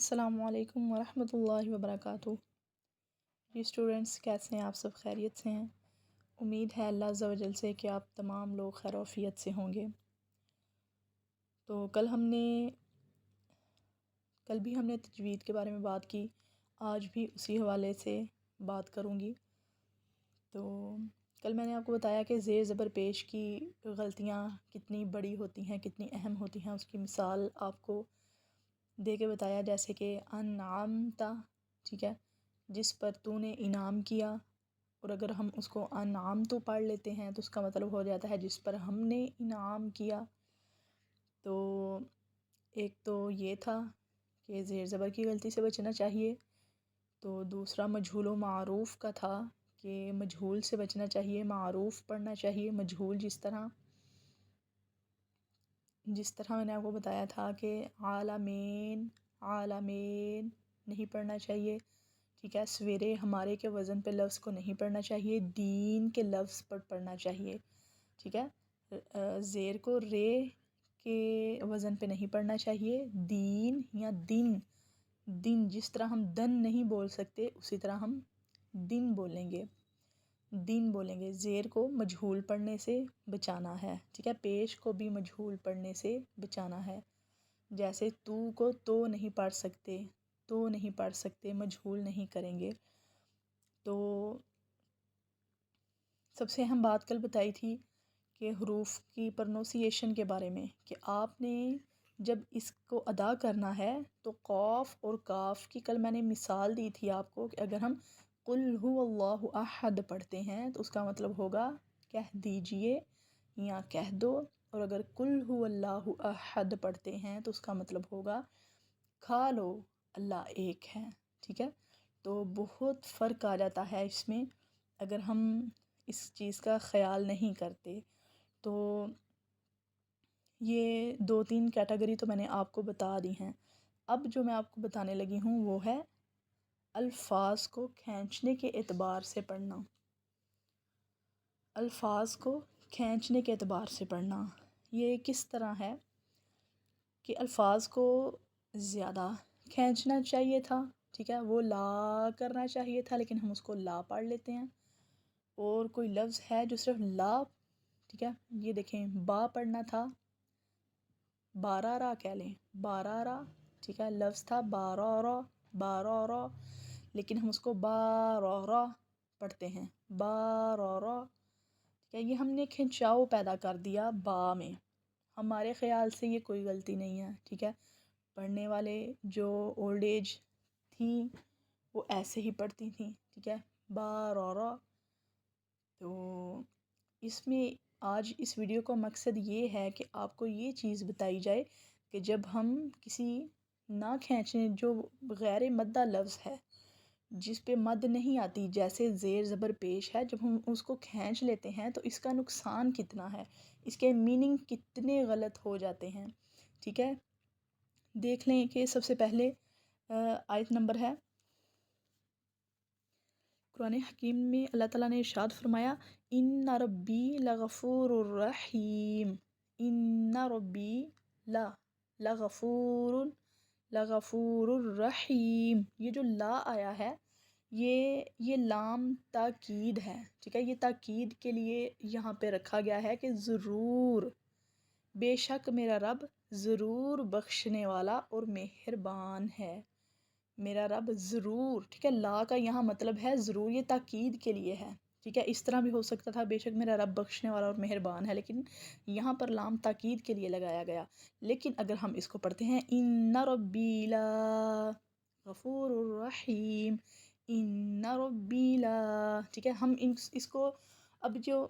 السلام علیکم ورحمۃ اللہ وبرکاتہ۔ جی اسٹوڈنٹس، کیسے ہیں آپ؟ سب خیریت سے ہیں؟ امید ہے اللہ عز و جل سے کہ آپ تمام لوگ خیر و عافیت سے ہوں گے۔ تو کل بھی ہم نے تجوید کے بارے میں بات کی، آج بھی اسی حوالے سے بات کروں گی۔ تو کل میں نے آپ کو بتایا کہ زیر زبر پیش کی غلطیاں کتنی بڑی ہوتی ہیں، کتنی اہم ہوتی ہیں، اس کی مثال آپ کو دے کے بتایا، جیسے کہ انعمتا، ٹھیک ہے، جس پر تو نے انعام کیا، اور اگر ہم اس کو انعام تو پڑھ لیتے ہیں تو اس کا مطلب ہو جاتا ہے جس پر ہم نے انعام کیا۔ تو ایک تو یہ تھا کہ زیر زبر کی غلطی سے بچنا چاہیے، تو دوسرا مجہول و معروف کا تھا کہ مجہول سے بچنا چاہیے، معروف پڑھنا چاہیے، مجہول جس طرح میں نے آپ کو بتایا تھا کہ عالمین نہیں پڑھنا چاہیے، ٹھیک ہے، سویرے ہمارے کے وزن پہ لفظ کو نہیں پڑھنا چاہیے، دین کے لفظ پر پڑھنا چاہیے، ٹھیک ہے، زیر کو رے کے وزن پہ نہیں پڑھنا چاہیے، دین یا دن جس طرح ہم دن نہیں بول سکتے اسی طرح ہم دن بولیں گے، زیر کو مجہول پڑھنے سے بچانا ہے، ٹھیک ہے، پیش کو بھی مجہول پڑھنے سے بچانا ہے، جیسے تو کو تو نہیں پڑھ سکتے، مجہول نہیں کریں گے۔ تو سب سے اہم بات کل بتائی تھی کہ حروف کی پروننسیشن کے بارے میں، کہ آپ نے جب اس کو ادا کرنا ہے تو قاف اور کاف کی کل میں نے مثال دی تھی آپ کو، کہ اگر ہم قل هو اللہ احد پڑھتے ہیں تو اس کا مطلب ہوگا کہہ دیجئے یا کہہ دو، اور اگر قل هو اللہ احد پڑھتے ہیں تو اس کا مطلب ہوگا کھا لو، اللہ ایک ہے، ٹھیک ہے۔ تو بہت فرق آ جاتا ہے اس میں اگر ہم اس چیز کا خیال نہیں کرتے۔ تو یہ 2-3 کیٹیگری تو میں نے آپ کو بتا دی ہیں۔ اب جو میں آپ کو بتانے لگی ہوں وہ ہے الفاظ کو کھینچنے کے اعتبار سے پڑھنا، الفاظ کو کھینچنے کے اعتبار سے پڑھنا۔ یہ کس طرح ہے کہ الفاظ کو زیادہ کھینچنا چاہیے تھا، ٹھیک ہے، وہ لا کرنا چاہیے تھا لیکن ہم اس کو لا پڑھ لیتے ہیں، اور کوئی لفظ ہے جو صرف لا، ٹھیک ہے، یہ دیکھیں با پڑھنا تھا، بارہ را کہہ لیں، بارہ را، ٹھیک ہے، لفظ تھا بارہ را، لیکن ہم اس کو بارہ پڑھتے ہیں، بارہ، ٹھیک ہے، یہ ہم نے کھنچاؤ پیدا کر دیا با میں۔ ہمارے خیال سے یہ کوئی غلطی نہیں ہے، ٹھیک ہے، پڑھنے والے جو اولڈ ایج تھیں وہ ایسے ہی پڑھتی تھیں، ٹھیک ہے، بارہ۔ تو اس میں آج اس ویڈیو کا مقصد یہ ہے کہ آپ کو یہ چیز بتائی جائے کہ جب ہم کسی نہ کھینچنے جو غیر مدہ لفظ ہے جس پہ مد نہیں آتی، جیسے زیر زبر پیش ہے، جب ہم اس کو کھینچ لیتے ہیں تو اس کا نقصان کتنا ہے، اس کے میننگ کتنے غلط ہو جاتے ہیں، ٹھیک ہے۔ دیکھ لیں کہ سب سے پہلے آیت نمبر ہے قرآن حکیم میں اللہ تعالیٰ نے ارشاد فرمایا ان ربی لغفور الرحیم، ان ربی لغفور الرحیم، یہ جو لا آیا ہے یہ لام تاکید ہے، ٹھیک ہے، یہ تاکید کے لیے یہاں پہ رکھا گیا ہے کہ ضرور، بے شک میرا رب ضرور بخشنے والا اور مہربان ہے، میرا رب ضرور، ٹھیک ہے، لا کا یہاں مطلب ہے ضرور، یہ تاکید کے لیے ہے، ٹھیک ہے، اس طرح بھی ہو سکتا تھا بے شک میرا رب بخشنے والا اور مہربان ہے، لیکن یہاں پر لام تاکید کے لیے لگایا گیا۔ لیکن اگر ہم اس کو پڑھتے ہیں ان ربی لا غفور الرحیم، ان ربی لا، ٹھیک ہے، ہم اس کو اب جو